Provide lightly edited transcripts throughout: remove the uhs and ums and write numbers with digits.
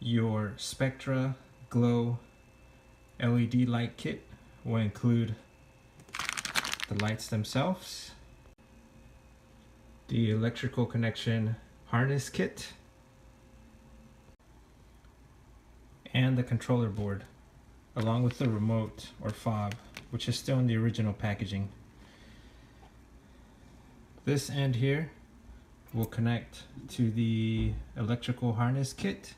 Your Spectra Glo LED light kit will include the lights themselves, the electrical connection harness kit, and the controller board, along with the remote or fob, which is still in the original packaging. This end here will connect to the electrical harness kit,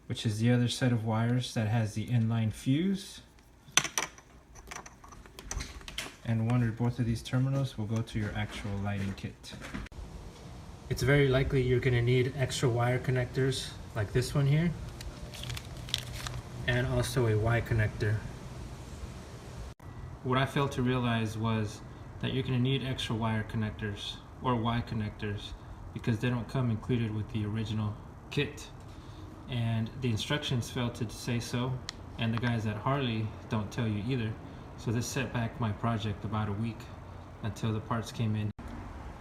which is the other set of wires that has the inline fuse. And one or both of these terminals will go to your actual lighting kit. It's very likely you're going to need extra wire connectors like this one here, and also a Y connector. What I failed to realize was that you're going to need extra wire connectors or Y connectors because they don't come included with the original kit, and the instructions failed to say so, and the guys at Harley don't tell you either. So this set back my project about a week until the parts came in.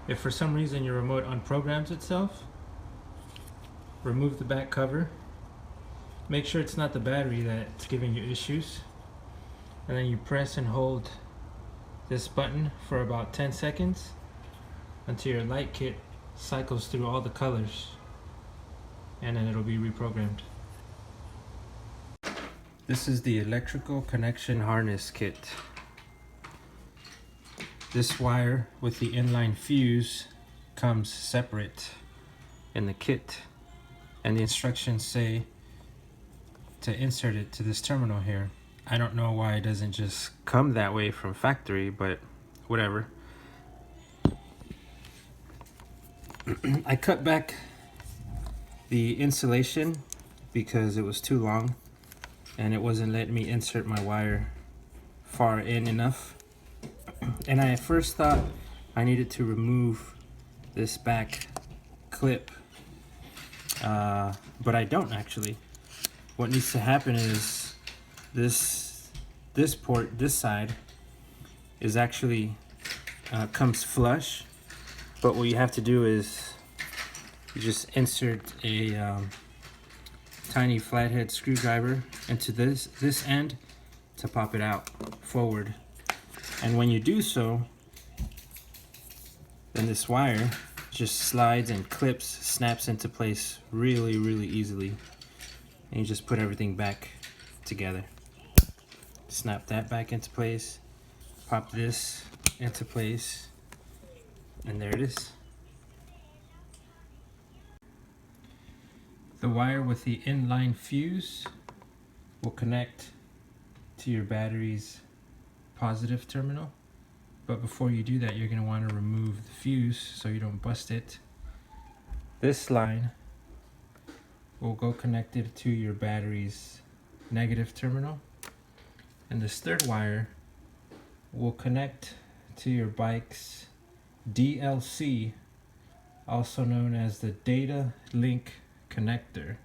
If for some reason your remote unprograms itself, remove the back cover. Make sure it's not the battery that's giving you issues, and then you press and hold this button for about 10 seconds until your light kit cycles through all the colors, and then it'll be reprogrammed. This is the electrical connection harness kit. This wire with the inline fuse comes separate in the kit, and the instructions say to insert it to this terminal here. I don't know why it doesn't just come that way from factory, but whatever. I cut back the insulation because it was too long and it wasn't letting me insert my wire far in enough. And I at first thought I needed to remove this back clip, but I don't actually. What needs to happen is this port, this side, is actually comes flush, but what you have to do is you just insert a tiny flathead screwdriver into this end to pop it out forward. And when you do so, then this wire just slides and clips, snaps into place really easily. And you just put everything back together. Snap that back into place, pop this into place, and there it is. The wire with the inline fuse will connect to your battery's positive terminal, but before you do that, you're going to want to remove the fuse so you don't bust it. This line will go connected to your battery's negative terminal, and this third wire will connect to your bike's DLC, also known as the data link connector,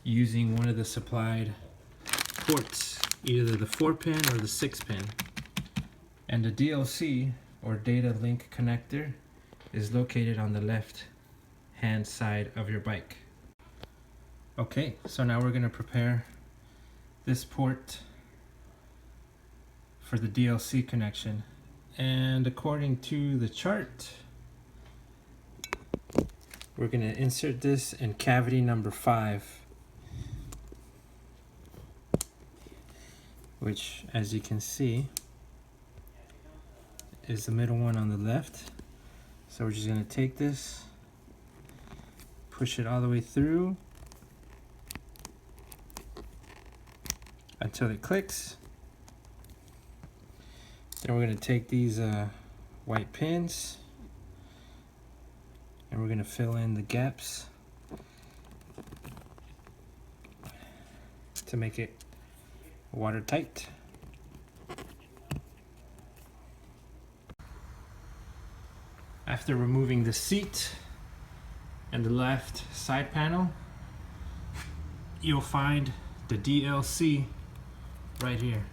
using one of the supplied ports, either the 4-pin or the 6-pin. And the DLC or data link connector is located on the left hand side of your bike. Okay, so now we're going to prepare this port for the DLC connection. And according to the chart, we're going to insert this in cavity number 5, which, as you can see, is the middle one on the left. So we're just going to take this, push it all the way through until it clicks. Then we're going to take these white pins and we're going to fill in the gaps to make it watertight. After removing the seat and the left side panel, you'll find the DLC right here.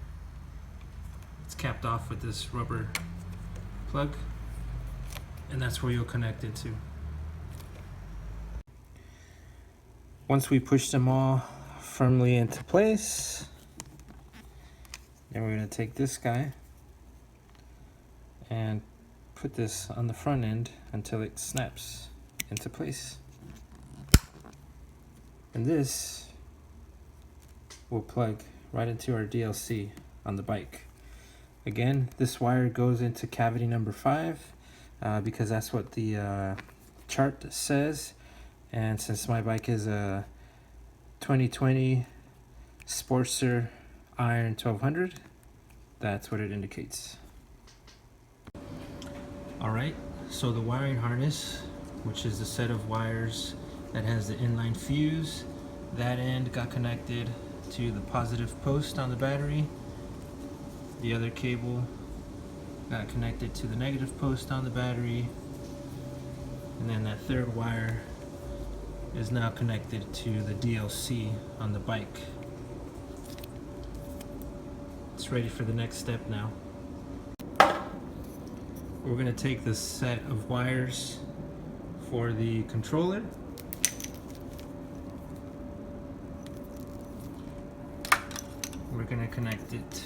It's capped off with this rubber plug, and that's where you'll connect it to. Once we push them all firmly into place. Then we're going to take this guy and put this on the front end until it snaps into place. And this will plug right into our DLC on the bike. Again, this wire goes into cavity number 5 because that's what the chart says. And since my bike is a 2020 Sportster iron1200, that's what it indicates. Alright, so the wiring harness, which is the set of wires that has the inline fuse, that end got connected to the positive post on the battery. The other cable got connected to the negative post on the battery. And then that third wire is now connected to the DLC on the bike. It's ready for the next step now. We're going to take this set of wires for the controller. We're going to connect it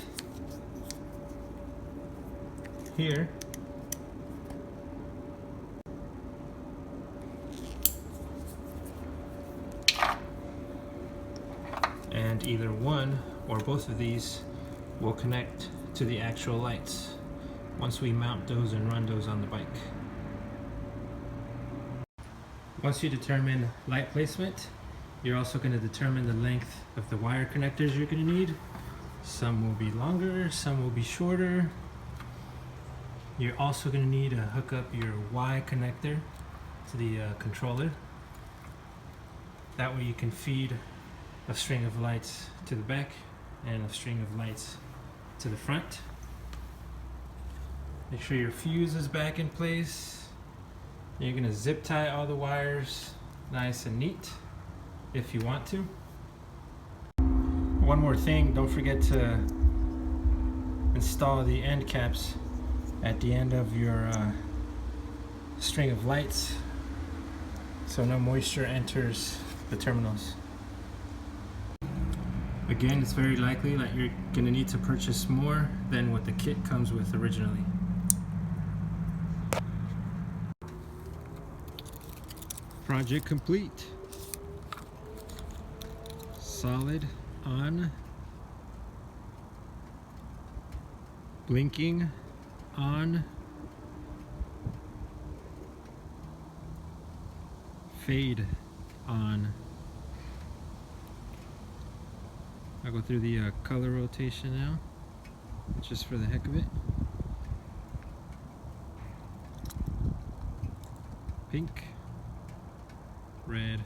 here. And either one or both of these will connect to the actual lights once we mount those and run those on the bike. Once you determine light placement, you're also going to determine the length of the wire connectors you're going to need. Some will be longer, some will be shorter. You're also going to need to hook up your Y connector to the controller. That way you can feed a string of lights to the back and a string of lights to the front. Make sure your fuse is back in place. You're going to zip tie all the wires nice and neat if you want to. One more thing, don't forget to install the end caps at the end of your string of lights so no moisture enters the terminals. Again, it's very likely that you're going to need to purchase more than what the kit comes with originally. Project complete. Solid on. Blinking on. Fade on. I'll go through the color rotation now, just for the heck of it. Pink, red,